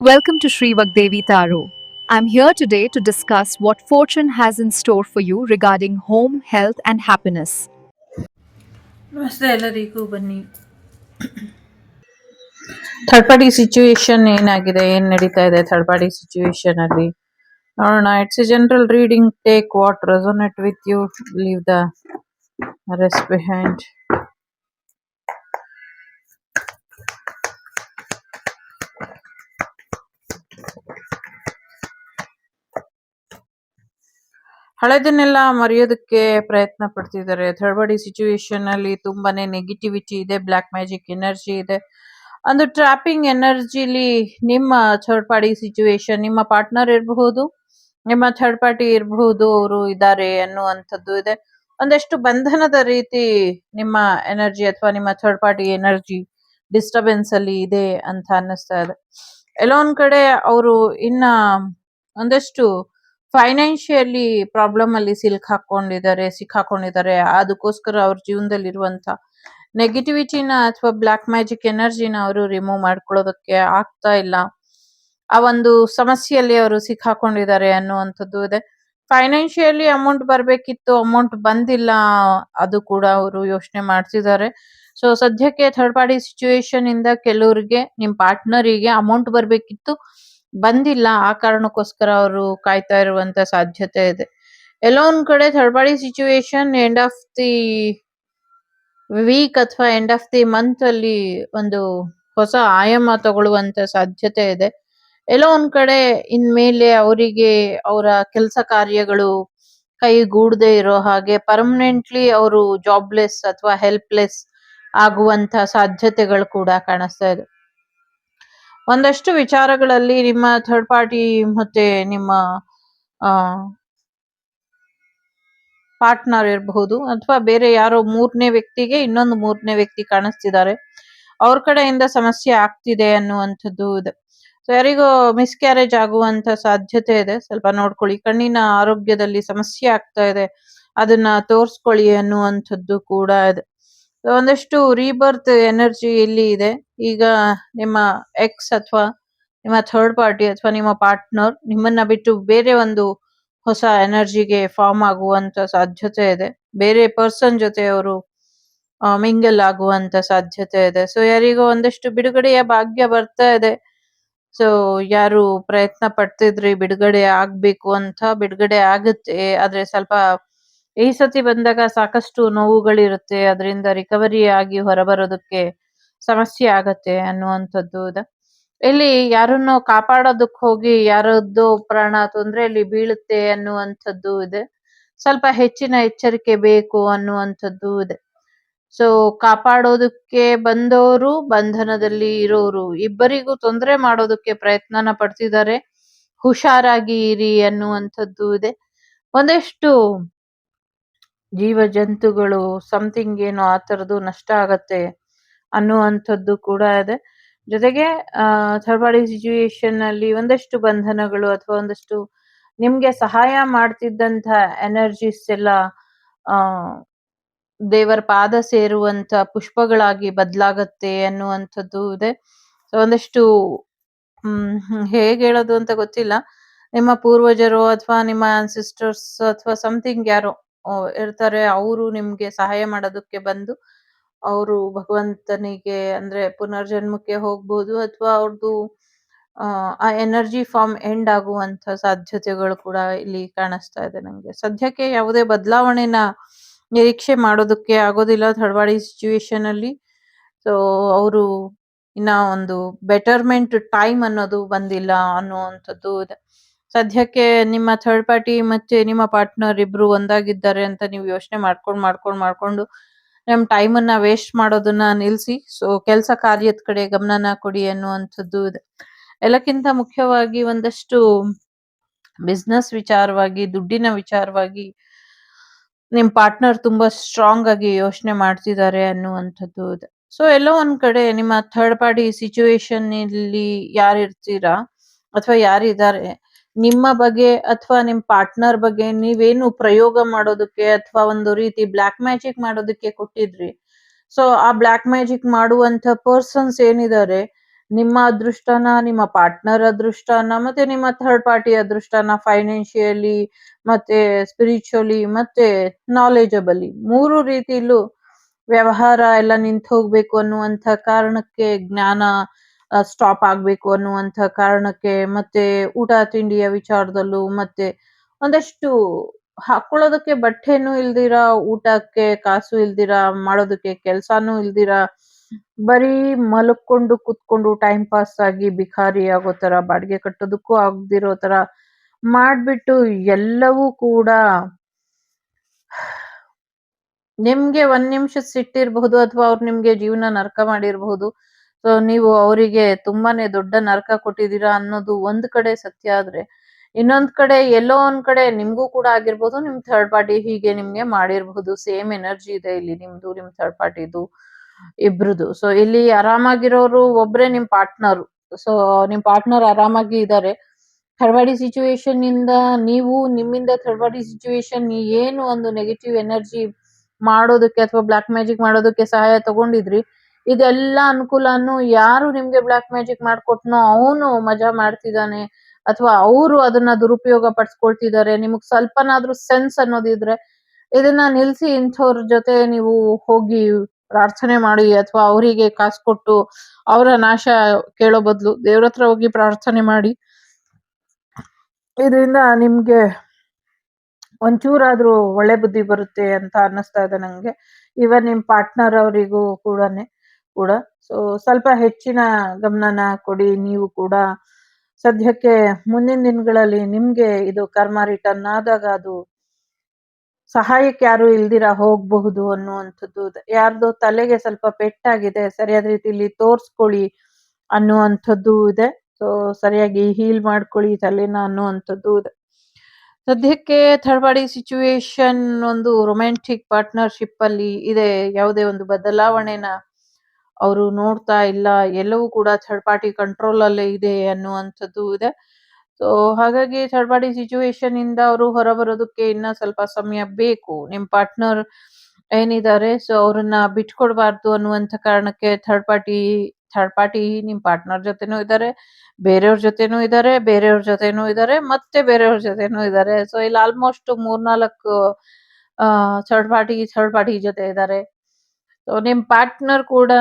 Welcome to Sri Vagdevi Taro. I'm here today to discuss what fortune has in store for you regarding home, health, and happiness. ನಮಸ್ತೆ ಎಲ್ಲರಿಗೂ ಬನ್ನಿ. Third party situation ಏನಾಗಿದೆ, ಏನ್ ನಡೀತಾ ಇದೆ third party situation ಅಲ್ಲಿ ನೋಡೋಣ. It's a general reading. Take what resonate with you, leave the rest behind. ಹಳೆದನ್ನೆಲ್ಲ ಮರೆಯೋದಕ್ಕೆ ಪ್ರಯತ್ನ ಪಡ್ತಿದ್ದಾರೆ. ಥರ್ಡ್ ಪಾರ್ಟಿ ಸಿಚುವೇಶನ್ ಅಲ್ಲಿ ತುಂಬಾನೇ ನೆಗೆಟಿವಿಟಿ ಇದೆ, ಬ್ಲ್ಯಾಕ್ ಮ್ಯಾಜಿಕ್ ಎನರ್ಜಿ ಇದೆ. ಒಂದು ಟ್ರಾಪಿಂಗ್ ಎನರ್ಜಿಲಿ ನಿಮ್ಮ ಥರ್ಡ್ ಪಾರ್ಟಿ ಸಿಚುವೇಶನ್, ನಿಮ್ಮ ಪಾರ್ಟ್ನರ್ ಇರಬಹುದು, ನಿಮ್ಮ ಥರ್ಡ್ ಪಾರ್ಟಿ ಇರಬಹುದು, ಅವರು ಇದ್ದಾರೆ ಅನ್ನುವಂಥದ್ದು ಇದೆ. ಒಂದಷ್ಟು ಬಂಧನದ ರೀತಿ ನಿಮ್ಮ ಎನರ್ಜಿ ಅಥವಾ ನಿಮ್ಮ ಥರ್ಡ್ ಪಾರ್ಟಿ ಎನರ್ಜಿ ಡಿಸ್ಟರ್ಬೆನ್ಸ್ ಅಲ್ಲಿ ಇದೆ ಅಂತ ಅನ್ನಿಸ್ತಾ ಇದೆ. ಎಲ್ಲೋ ಒಂದ್ ಕಡೆ ಅವರು ಇನ್ನ ಒಂದಷ್ಟು ಫೈನಾನ್ಷಿಯಲಿ ಪ್ರಾಬ್ಲಮ್ ಅಲ್ಲಿ ಸಿಕ್ಕಾಕೊಂಡಿದ್ದಾರೆ. ಅದಕ್ಕೋಸ್ಕರ ಅವ್ರ ಜೀವನದಲ್ಲಿ ಇರುವಂತ ನೆಗೆಟಿವಿಟಿನ ಅಥವಾ ಬ್ಲ್ಯಾಕ್ ಮ್ಯಾಜಿಕ್ ಎನರ್ಜಿನ ಅವರು ರಿಮೂವ್ ಮಾಡ್ಕೊಳ್ಳೋದಕ್ಕೆ ಆಗ್ತಾ ಇಲ್ಲ. ಆ ಒಂದು ಸಮಸ್ಯೆಯಲ್ಲಿ ಅವರು ಸಿಕ್ಕಾಕೊಂಡಿದ್ದಾರೆ ಅನ್ನುವಂಥದ್ದು ಇದೆ. ಫೈನಾನ್ಷಿಯಲಿ ಅಮೌಂಟ್ ಬರ್ಬೇಕಿತ್ತು, ಅಮೌಂಟ್ ಬಂದಿಲ್ಲ, ಅದು ಕೂಡ ಅವರು ಯೋಚನೆ ಮಾಡ್ತಿದ್ದಾರೆ. ಸೊ ಸದ್ಯಕ್ಕೆ ಥರ್ಡ್ ಪಾರ್ಟಿ ಸಿಚುವೇಶನ್ ಇಂದ ಕೆಲವರಿಗೆ, ನಿಮ್ ಪಾರ್ಟ್ನರಿಗೆ ಅಮೌಂಟ್ ಬರ್ಬೇಕಿತ್ತು, ಬಂದಿಲ್ಲ. ಆ ಕಾರಣಕ್ಕೋಸ್ಕರ ಅವರು ಕಾಯ್ತಾ ಇರುವಂತ ಸಾಧ್ಯತೆ ಇದೆ. ಎಲ್ಲೋ ಒಂದ್ ಕಡೆ third party situation end of the week ಅಥವಾ ಎಂಡ್ ಆಫ್ ದಿ ಮಂತ್ ಅಲ್ಲಿ ಒಂದು ಹೊಸ ಆಯಾಮ ತಗೊಳ್ಳುವಂತ ಸಾಧ್ಯತೆ ಇದೆ. ಎಲ್ಲೋ ಒಂದ್ ಕಡೆ ಇನ್ಮೇಲೆ ಅವರಿಗೆ ಅವರ ಕೆಲಸ ಕಾರ್ಯಗಳು ಕೈಗೂಡದೆ ಇರೋ ಹಾಗೆ, ಪರ್ಮನೆಂಟ್ಲಿ ಅವರು ಜಾಬ್ಲೆಸ್ ಅಥವಾ ಹೆಲ್ಪ್ಲೆಸ್ ಆಗುವಂತ ಸಾಧ್ಯತೆಗಳು ಕೂಡ ಕಾಣಿಸ್ತಾ ಇದೆ. ಒಂದಷ್ಟು ವಿಚಾರಗಳಲ್ಲಿ ನಿಮ್ಮ ಥರ್ಡ್ ಪಾರ್ಟಿ ಮತ್ತೆ ನಿಮ್ಮ ಪಾರ್ಟ್ನರ್ ಇರಬಹುದು, ಅಥವಾ ಬೇರೆ ಯಾರೋ ಮೂರನೇ ವ್ಯಕ್ತಿಗೆ ಇನ್ನೊಂದು ಮೂರನೇ ವ್ಯಕ್ತಿ ಕಾಣಿಸ್ತಿದ್ದಾರೆ, ಅವ್ರ ಕಡೆಯಿಂದ ಸಮಸ್ಯೆ ಆಗ್ತಿದೆ ಅನ್ನುವಂಥದ್ದು ಇದೆ. ಸೊ ಯಾರಿಗೋ ಮಿಸ್ಕ್ಯಾರೇಜ್ ಆಗುವಂತ ಸಾಧ್ಯತೆ ಇದೆ, ಸ್ವಲ್ಪ ನೋಡ್ಕೊಳ್ಳಿ. ಕಣ್ಣಿನ ಆರೋಗ್ಯದಲ್ಲಿ ಸಮಸ್ಯೆ ಆಗ್ತಾ ಇದೆ, ಅದನ್ನ ತೋರ್ಸ್ಕೊಳ್ಳಿ ಅನ್ನುವಂಥದ್ದು ಕೂಡ ಇದೆ. So, ಒಂದಷ್ಟು ರೀಬರ್ತ್ ಎನರ್ಜಿ ಇಲ್ಲಿ ಇದೆ. ಈಗ ನಿಮ್ಮ ಎಕ್ಸ್ ಅಥವಾ ನಿಮ್ಮ ಥರ್ಡ್ ಪಾರ್ಟಿ ಅಥವಾ ನಿಮ್ಮ ಪಾರ್ಟ್ನರ್ ನಿಮ್ಮನ್ನ ಬಿಟ್ಟು ಬೇರೆ ಒಂದು ಹೊಸ ಎನರ್ಜಿಗೆ ಫಾರ್ಮ್ ಆಗುವಂತ ಸಾಧ್ಯತೆ ಇದೆ. ಬೇರೆ ಪರ್ಸನ್ ಜೊತೆ ಅವರು ಮಿಂಗಲ್ ಆಗುವಂತ ಸಾಧ್ಯತೆ ಇದೆ. ಸೊ ಯಾರಿಗೋ ಒಂದಷ್ಟು ಬಿಡುಗಡೆಯ ಭಾಗ್ಯ ಬರ್ತಾ ಇದೆ. ಸೊ ಯಾರು ಪ್ರಯತ್ನ ಪಡ್ತಿದ್ರಿ ಬಿಡುಗಡೆ ಆಗ್ಬೇಕು ಅಂತ, ಬಿಡುಗಡೆ ಆಗುತ್ತೆ. ಆದ್ರೆ ಸ್ವಲ್ಪ ಈ ಸತಿ ಬಂದಾಗ ಸಾಕಷ್ಟು ನೋವುಗಳಿರುತ್ತೆ, ಅದರಿಂದ ರಿಕವರಿ ಆಗಿ ಹೊರಬರೋದಕ್ಕೆ ಸಮಸ್ಯೆ ಆಗತ್ತೆ ಅನ್ನುವಂಥದ್ದು ಇದೆ. ಇಲ್ಲಿ ಯಾರನ್ನೋ ಕಾಪಾಡೋದಕ್ಕೆ ಹೋಗಿ ಯಾರದ್ದೋ ಪ್ರಾಣ ತೊಂದ್ರೆಯಲ್ಲಿ ಬೀಳುತ್ತೆ ಅನ್ನುವಂಥದ್ದು ಇದೆ. ಸ್ವಲ್ಪ ಹೆಚ್ಚಿನ ಎಚ್ಚರಿಕೆ ಬೇಕು ಅನ್ನುವಂಥದ್ದು ಇದೆ. ಸೊ ಕಾಪಾಡೋದಕ್ಕೆ ಬಂದವರು, ಬಂಧನದಲ್ಲಿ ಇರೋರು ಇಬ್ಬರಿಗೂ ತೊಂದರೆ ಮಾಡೋದಕ್ಕೆ ಪ್ರಯತ್ನನ ಪಡ್ತಿದ್ದಾರೆ. ಹುಷಾರಾಗಿ ಇರಿ ಅನ್ನುವಂಥದ್ದು ಇದೆ. ಒಂದಷ್ಟು ಜೀವ ಜಂತುಗಳು ಸಮಥಿಂಗ್ ಏನೋ ಆ ತರದ್ದು ನಷ್ಟ ಆಗತ್ತೆ ಅನ್ನುವಂಥದ್ದು ಕೂಡ ಇದೆ. ಜೊತೆಗೆ ಥರ್ಡ್ ಪಾರ್ಟಿ ಸಿಚುವೇಶನ್ ಅಲ್ಲಿ ಒಂದಷ್ಟು ಬಂಧನಗಳು ಅಥವಾ ಒಂದಷ್ಟು ನಿಮ್ಗೆ ಸಹಾಯ ಮಾಡ್ತಿದ್ದಂತ ಎನರ್ಜಿಸ್ ಎಲ್ಲ ಆ ದೇವರ ಪಾದ ಸೇರುವಂತ ಪುಷ್ಪಗಳಾಗಿ ಬದಲಾಗತ್ತೆ ಅನ್ನುವಂಥದ್ದು ಇದೆ. ಸೊ ಒಂದಷ್ಟು ಹೇಗೆ ಹೇಳೋದು ಅಂತ ಗೊತ್ತಿಲ್ಲ. ನಿಮ್ಮ ಪೂರ್ವಜರು ಅಥವಾ ನಿಮ್ಮ ಆನ್ಸಿಸ್ಟರ್ಸ್ ಅಥವಾ ಸಮಥಿಂಗ್ ಯಾರೋ ಇರ್ತಾರೆ, ಅವರು ನಿಮ್ಗೆ ಸಹಾಯ ಮಾಡೋದಕ್ಕೆ ಬಂದು ಅವರು ಭಗವಂತನಿಗೆ ಅಂದ್ರೆ ಪುನರ್ಜನ್ಮಕ್ಕೆ ಹೋಗ್ಬೋದು, ಅಥವಾ ಅವ್ರದ್ದು ಆ ಎನರ್ಜಿ ಫಾರ್ಮ್ ಎಂಡ್ ಆಗುವಂತ ಸಾಧ್ಯತೆಗಳು ಕೂಡ ಇಲ್ಲಿ ಕಾಣಿಸ್ತಾ ಇದೆ ನಂಗೆ. ಸದ್ಯಕ್ಕೆ ಯಾವುದೇ ಬದಲಾವಣೆನ ನಿರೀಕ್ಷೆ ಮಾಡೋದಕ್ಕೆ ಆಗೋದಿಲ್ಲ ಥರ್ಡ್ ಪಾರ್ಟಿ ಸಿಚುವೇಶನ್ ಅಲ್ಲಿ. ಸೊ ಅವರು ಇನ್ನ ಒಂದು ಬೆಟರ್ಮೆಂಟ್ ಟೈಮ್ ಅನ್ನೋದು ಬಂದಿಲ್ಲ ಅನ್ನುವಂಥದ್ದು ಇದೆ. ಸದ್ಯಕ್ಕೆ ನಿಮ್ಮ ಥರ್ಡ್ ಪಾರ್ಟಿ ಮತ್ತೆ ನಿಮ್ಮ ಪಾರ್ಟ್ನರ್ ಇಬ್ರು ಒಂದಾಗಿದ್ದಾರೆ ಅಂತ ನೀವು ಯೋಚನೆ ಮಾಡ್ಕೊಂಡು ನಮ್ ಟೈಮ್ ಅನ್ನ ವೇಸ್ಟ್ ಮಾಡೋದನ್ನ ನಿಲ್ಸಿ. ಸೊ ಕೆಲಸ ಕಾರ್ಯದ ಕಡೆ ಗಮನನ ಕೊಡಿ ಅನ್ನುವಂಥದ್ದು ಇದೆ. ಎಲ್ಲಕ್ಕಿಂತ ಮುಖ್ಯವಾಗಿ ಒಂದಷ್ಟು ಬಿಸ್ನೆಸ್ ವಿಚಾರವಾಗಿ, ದುಡ್ಡಿನ ವಿಚಾರವಾಗಿ ನಿಮ್ ಪಾರ್ಟ್ನರ್ ತುಂಬಾ ಸ್ಟ್ರಾಂಗ್ ಆಗಿ ಯೋಚನೆ ಮಾಡ್ತಿದ್ದಾರೆ ಅನ್ನುವಂಥದ್ದು ಇದೆ. ಸೊ ಎಲ್ಲೋ ಒಂದ್ ಕಡೆ ನಿಮ್ಮ ಥರ್ಡ್ ಪಾರ್ಟಿ ಸಿಚುವೇಶನ್ ಇಲ್ಲಿ ಯಾರಿರ್ತೀರಾ ಅಥವಾ ಯಾರಿದ್ದಾರೆ, ನಿಮ್ಮ ಬಗ್ಗೆ ಅಥವಾ ನಿಮ್ ಪಾರ್ಟ್ನರ್ ಬಗ್ಗೆ ನೀವೇನು ಪ್ರಯೋಗ ಮಾಡೋದಕ್ಕೆ ಅಥವಾ ಒಂದು ರೀತಿ ಬ್ಲ್ಯಾಕ್ ಮ್ಯಾಜಿಕ್ ಮಾಡೋದಕ್ಕೆ ಕೊಟ್ಟಿದ್ರಿ, ಸೊ ಆ ಬ್ಲ್ಯಾಕ್ ಮ್ಯಾಜಿಕ್ ಮಾಡುವಂತ ಪರ್ಸನ್ಸ್ ಏನಿದ್ದಾರೆ ನಿಮ್ಮ ಅದೃಷ್ಟನ, ನಿಮ್ಮ ಪಾರ್ಟ್ನರ್ ಅದೃಷ್ಟನ, ಮತ್ತೆ ನಿಮ್ಮ ಥರ್ಡ್ ಪಾರ್ಟಿ ಅದೃಷ್ಟನ ಫೈನಾನ್ಷಿಯಲಿ, ಮತ್ತೆ ಸ್ಪಿರಿಚುವಲಿ, ಮತ್ತೆ ನಾಲೆಜಬಲಿ 3 ರೀತಿಲೂ ವ್ಯವಹಾರ ಎಲ್ಲ ನಿಂತು ಹೋಗ್ಬೇಕು ಅನ್ನುವಂಥ ಕಾರಣಕ್ಕೆ, ಜ್ಞಾನ ಸ್ಟಾಪ್ ಆಗ್ಬೇಕು ಅನ್ನುವಂಥ ಕಾರಣಕ್ಕೆ, ಮತ್ತೆ ಊಟ ತಿಂಡಿಯ ವಿಚಾರದಲ್ಲೂ, ಮತ್ತೆ ಒಂದಷ್ಟು ಹಾಕೊಳ್ಳೋದಕ್ಕೆ ಬಟ್ಟೆನೂ ಇಲ್ದಿರ, ಊಟಕ್ಕೆ ಕಾಸು ಇಲ್ದಿರ, ಮಾಡೋದಕ್ಕೆ ಕೆಲ್ಸಾನೂ ಇಲ್ದಿರ, ಬರೀ ಮಲ್ಕೊಂಡು ಕುತ್ಕೊಂಡು ಟೈಮ್ ಪಾಸ್ ಆಗಿ ಬಿಖಾರಿ ಆಗೋ ತರ, ಬಾಡಿಗೆ ಕಟ್ಟೋದಕ್ಕೂ ಆಗ್ದಿರೋ ತರ ಮಾಡ್ಬಿಟ್ಟು, ಎಲ್ಲವೂ ಕೂಡ ನಿಮ್ಗೆ ಒಂದ್ ನಿಮಿಷ ಸಿಟ್ಟಿರ್ಬಹುದು, ಅಥವಾ ಅವ್ರು ನಿಮ್ಗೆ ಜೀವನ ನರಕ ಮಾಡಿರ್ಬಹುದು. ಸೊ ನೀವು ಅವರಿಗೆ ತುಂಬಾನೇ ದೊಡ್ಡ ನರಕ ಕೊಟ್ಟಿದ್ದೀರಾ ಅನ್ನೋದು ಒಂದ್ ಕಡೆ ಸತ್ಯ ಆದ್ರೆ, ಇನ್ನೊಂದ್ ಕಡೆ ಎಲ್ಲೋ ಒಂದ್ ಕಡೆ ನಿಮ್ಗೂ ಕೂಡ ಆಗಿರ್ಬೋದು, ನಿಮ್ ಥರ್ಡ್ ಪಾರ್ಟಿ ಹೀಗೆ ನಿಮ್ಗೆ ಮಾಡಿರ್ಬಹುದು. ಸೇಮ್ ಎನರ್ಜಿ ಇದೆ ಇಲ್ಲಿ ನಿಮ್ದು, ನಿಮ್ ಥರ್ಡ್ ಪಾರ್ಟಿದು, ಇಬ್ರದು. ಸೊ ಇಲ್ಲಿ ಆರಾಮಾಗಿರೋರು ಒಬ್ರೇ ನಿಮ್ ಪಾರ್ಟ್ನರ್. ಸೊ ನಿಮ್ ಪಾರ್ಟ್ನರ್ ಆರಾಮಾಗಿ ಇದಾರೆ. ಥರ್ಡ್ ಪಾರ್ಟಿ ಸಿಚುವೇಶನ್ ಇಂದ ನೀವು, ನಿಮ್ಮಿಂದ ಥರ್ಡ್ ಪಾರ್ಟಿ ಸಿಚುವೇಶನ್ ಏನು ಒಂದು ನೆಗೆಟಿವ್ ಎನರ್ಜಿ ಮಾಡೋದಕ್ಕೆ ಅಥವಾ ಬ್ಲಾಕ್ ಮ್ಯಾಜಿಕ್ ಮಾಡೋದಕ್ಕೆ ಸಹಾಯ ತಗೊಂಡಿದ್ರಿ, ಇದೆಲ್ಲ ಅನುಕೂಲನು ಯಾರು ನಿಮ್ಗೆ ಬ್ಲಾಕ್ ಮ್ಯಾಜಿಕ್ ಮಾಡ್ಕೊಟ್ನೋ ಅವನು ಮಜಾ ಮಾಡ್ತಿದ್ದಾನೆ, ಅಥವಾ ಅವರು ಅದನ್ನ ದುರುಪಯೋಗ ಪಡಿಸ್ಕೊಳ್ತಿದ್ದಾರೆ. ನಿಮಗ್ ಸ್ವಲ್ಪನಾದ್ರೂ ಸೆನ್ಸ್ ಅನ್ನೋದಿದ್ರೆ ಇದನ್ನ ನಿಲ್ಸಿ, ಇಂಥವ್ರ ಜೊತೆ ನೀವು ಹೋಗಿ ಪ್ರಾರ್ಥನೆ ಮಾಡಿ, ಅಥವಾ ಅವರಿಗೆ ಕಾಸು ಕೊಟ್ಟು ಅವರ ನಾಶ ಕೇಳೋ ಬದಲು ದೇವ್ರ ಹತ್ರ ಹೋಗಿ ಪ್ರಾರ್ಥನೆ ಮಾಡಿ. ಇದರಿಂದ ನಿಮ್ಗೆ ಒಂಚೂರಾದ್ರೂ ಒಳ್ಳೆ ಬುದ್ಧಿ ಬರುತ್ತೆ ಅಂತ ಅನ್ನಿಸ್ತಾ ಇದೆ ನಂಗೆ. ಇವನ್ ನಿಮ್ ಪಾರ್ಟ್ನರ್ ಅವರಿಗೂ ಕೂಡ ಸೊ ಸ್ವಲ್ಪ ಹೆಚ್ಚಿನ ಗಮನನ ಕೊಡಿ. ನೀವು ಕೂಡ ಸದ್ಯಕ್ಕೆ ಮುಂದಿನ ದಿನಗಳಲ್ಲಿ ನಿಮ್ಗೆ ಇದು ಕರ್ಮ ರಿಟರ್ನ್ ಆದಾಗ ಅದು ಸಹಾಯಕ್ಕೆ ಯಾರು ಇಲ್ದಿರ ಹೋಗ್ಬಹುದು ಅನ್ನುವಂಥದ್ದು. ಯಾರ್ದೋ ತಲೆಗೆ ಸ್ವಲ್ಪ ಪೆಟ್ಟಾಗಿದೆ, ಸರಿಯಾದ ರೀತಿಲಿ ತೋರ್ಸ್ಕೊಳ್ಳಿ ಅನ್ನುವಂಥದ್ದು ಇದೆ. ಸೊ ಸರಿಯಾಗಿ ಹೀಲ್ ಮಾಡ್ಕೊಳ್ಳಿ ತಲೆನ ಅನ್ನುವಂಥದ್ದು ಇದೆ. ಸದ್ಯಕ್ಕೆ ಥರ್ಡ್ ಪಾರ್ಟಿ ಸಿಚುವೇಶನ್ ಒಂದು ರೊಮ್ಯಾಂಟಿಕ್ ಪಾರ್ಟ್ನರ್ಶಿಪ್ ಅಲ್ಲಿ ಇದೆ. ಯಾವುದೇ ಒಂದು ಬದಲಾವಣೆನ ಅವರು ನೋಡ್ತಾ ಇಲ್ಲ. ಎಲ್ಲವೂ ಕೂಡ ಥರ್ಡ್ ಪಾರ್ಟಿ ಕಂಟ್ರೋಲ್ ಅಲ್ಲೇ ಇದೆ ಅನ್ನುವಂಥದ್ದು ಇದೆ. ಸೊ ಹಾಗಾಗಿ ಥರ್ಡ್ ಪಾರ್ಟಿ ಸಿಚುವೇಶನ್ ಇಂದ ಅವರು ಹೊರಬರೋದಕ್ಕೆ ಇನ್ನ ಸ್ವಲ್ಪ ಸಮಯ ಬೇಕು. ನಿಮ್ ಪಾರ್ಟ್ನರ್ ಏನಿದ್ದಾರೆ, ಸೊ ಅವ್ರನ್ನ ಬಿಟ್ಕೊಡ್ಬಾರ್ದು ಅನ್ನುವಂಥ ಕಾರಣಕ್ಕೆ ಥರ್ಡ್ ಪಾರ್ಟಿ ನಿಮ್ ಪಾರ್ಟ್ನರ್ ಜೊತೆನೂ ಇದ್ದಾರೆ, ಬೇರೆಯವ್ರ ಜೊತೆನೂ ಇದ್ದಾರೆ, ಬೇರೆಯವ್ರ ಜೊತೆನೂ ಇದ್ದಾರೆ, ಮತ್ತೆ ಬೇರೆಯವ್ರ ಜೊತೆನೂ ಇದ್ದಾರೆ. ಸೊ ಇಲ್ಲಿ ಆಲ್ಮೋಸ್ಟ್ 3-4 ಥರ್ಡ್ ಪಾರ್ಟಿ ಜೊತೆ ಇದ್ದಾರೆ. ಸೊ ನಿಮ್ ಪಾರ್ಟ್ನರ್ ಕೂಡ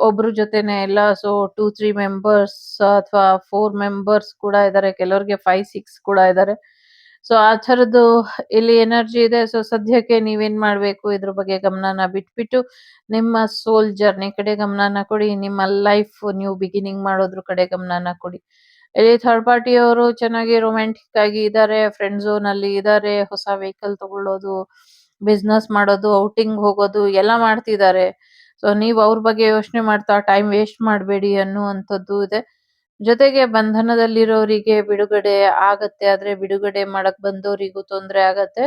ಒಬ್ರ ಜೊತೆನೆ ಇಲ್ಲ. ಸೊ 2-3 ಮೆಂಬರ್ಸ್ ಅಥವಾ 4 ಮೆಂಬರ್ಸ್ ಕೂಡ ಇದ್ದಾರೆ. ಕೆಲವ್ರಿಗೆ 5-6 ಕೂಡ ಇದ್ದಾರೆ. ಸೊ ಆ ಥರದ್ದು ಇಲ್ಲಿ ಎನರ್ಜಿ ಇದೆ. ಸೊ ಸದ್ಯಕ್ಕೆ ನೀವೇನ್ ಮಾಡ್ಬೇಕು, ಇದ್ರ ಬಗ್ಗೆ ಗಮನನ ಬಿಟ್ಬಿಟ್ಟು ನಿಮ್ಮ ಸೋಲ್ ಜರ್ನಿ ಕಡೆ ಗಮನನ ಕೊಡಿ. ನಿಮ್ಮ ಲೈಫ್ ನ್ಯೂ ಬಿಗಿನಿಂಗ್ ಮಾಡೋದ್ರ ಕಡೆ ಗಮನನ ಕೊಡಿ. ಇಲ್ಲಿ ಥರ್ಡ್ ಪಾರ್ಟಿ ಅವರು ಚೆನ್ನಾಗಿ ರೊಮ್ಯಾಂಟಿಕ್ ಆಗಿ ಇದ್ದಾರೆ, ಫ್ರೆಂಡ್ ಝೋನ್ ಅಲ್ಲಿ ಇದ್ದಾರೆ, ಹೊಸ ವೆಹಿಕಲ್ ತಗೊಳ್ಳೋದು, ಬಿಸ್ನೆಸ್ ಮಾಡೋದು, ಔಟಿಂಗ್ ಹೋಗೋದು ಎಲ್ಲ ಮಾಡ್ತಿದ್ದಾರೆ. ಸೊ ನೀವ್ ಅವ್ರ ಬಗ್ಗೆ ಯೋಚನೆ ಮಾಡ್ತಾ ಟೈಮ್ ವೇಸ್ಟ್ ಮಾಡಬೇಡಿ ಅನ್ನುವಂಥದ್ದು ಇದೆ. ಜೊತೆಗೆ ಬಂಧನದಲ್ಲಿರೋರಿಗೆ ಬಿಡುಗಡೆ ಆಗತ್ತೆ, ಆದ್ರೆ ಬಿಡುಗಡೆ ಮಾಡಕ್ ಬಂದವರಿಗೂ ತೊಂದ್ರೆ ಆಗತ್ತೆ.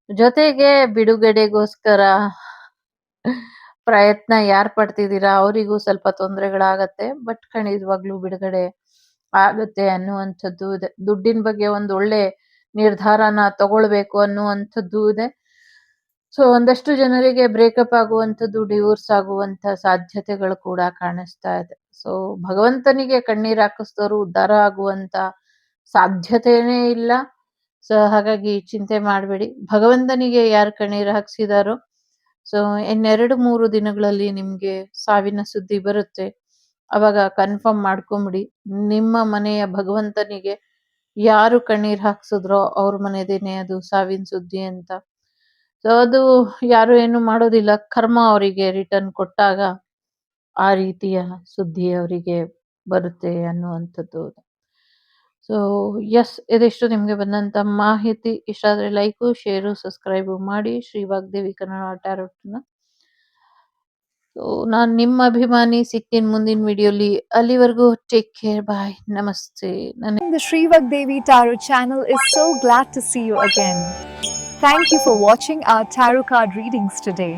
ಜೊತೆಗೆ ಬಿಡುಗಡೆಗೋಸ್ಕರ ಪ್ರಯತ್ನ ಯಾರ್ ಪಡ್ತಿದ್ದೀರಾ ಅವರಿಗೂ ಸ್ವಲ್ಪ ತೊಂದರೆಗಳಾಗತ್ತೆ. ಬಟ್ ಖಂಡಿತವಾಗ್ಲೂ ಬಿಡುಗಡೆ ಆಗತ್ತೆ ಅನ್ನುವಂಥದ್ದು ಇದೆ. ದುಡ್ಡಿನ ಬಗ್ಗೆ ಒಂದ್ ಒಳ್ಳೆ ನಿರ್ಧಾರನ ತಗೊಳ್ಬೇಕು ಅನ್ನುವಂಥದ್ದು ಇದೆ. ಸೊ ಒಂದಷ್ಟು ಜನರಿಗೆ ಬ್ರೇಕಪ್ ಆಗುವಂಥದ್ದು, ಡಿವೋರ್ಸ್ ಆಗುವಂತ ಸಾಧ್ಯತೆಗಳು ಕೂಡ ಕಾಣಿಸ್ತಾ ಇದೆ. ಸೊ ಭಗವಂತನಿಗೆ ಕಣ್ಣೀರ್ ಹಾಕಿಸಿದವರು ಉದ್ಧಾರ ಆಗುವಂತ ಸಾಧ್ಯತೆನೇ ಇಲ್ಲ. ಸೊ ಹಾಗಾಗಿ ಚಿಂತೆ ಮಾಡಬೇಡಿ. ಭಗವಂತನಿಗೆ ಯಾರು ಕಣ್ಣೀರ್ ಹಾಕ್ಸಿದಾರೋ, ಸೊ ಇನ್ನೆರಡು 3 ದಿನಗಳಲ್ಲಿ ನಿಮ್ಗೆ ಸಾವಿನ ಸುದ್ದಿ ಬರುತ್ತೆ. ಅವಾಗ ಕನ್ಫರ್ಮ್ ಮಾಡ್ಕೊಂಬಿಡಿ, ನಿಮ್ಮ ಮನೆಯ ಭಗವಂತನಿಗೆ ಯಾರು ಕಣ್ಣೀರ್ ಹಾಕ್ಸಿದ್ರೋ ಅವ್ರ ಮನೆದೇನೆ ಅದು ಸಾವಿನ ಸುದ್ದಿ ಅಂತ. ಸೊ ಅದು ಯಾರು ಏನು ಮಾಡೋದಿಲ್ಲ. ಕರ್ಮ ಅವರಿಗೆ ರಿಟರ್ನ್ ಕೊಟ್ಟಾಗ ಆ ರೀತಿಯ ಸುದ್ದಿ ಅವರಿಗೆ ಬರುತ್ತೆ ಅನ್ನುವಂಥದ್ದು. ಸೊ ಎಸ್, ಇದಿಷ್ಟು ನಿಮ್ಗೆ ಬಂದಂತ ಮಾಹಿತಿ. ಇಷ್ಟ ಆದ್ರೆ ಲೈಕು, ಶೇರು, ಸಬ್ಸ್ಕ್ರೈಬ್ ಮಾಡಿ ಶ್ರೀ ವಾಗ್ದೇವಿ ಕನ್ನಡ ಟ್ಯಾರೋಟ್ನ. ಸೊ ನಾನ್ ನಿಮ್ಮ ಅಭಿಮಾನಿ. ಸಿಗ್ತೀನಿ ಮುಂದಿನ ವಿಡಿಯೋಲಿ. ಅಲ್ಲಿವರೆಗೂ ಟೇಕ್ ಕೇರ್, ಬಾಯ್, ನಮಸ್ತೆ. The Shrivak Devi Tarot channel is so glad to see you again. Thank you for watching our tarot card readings today.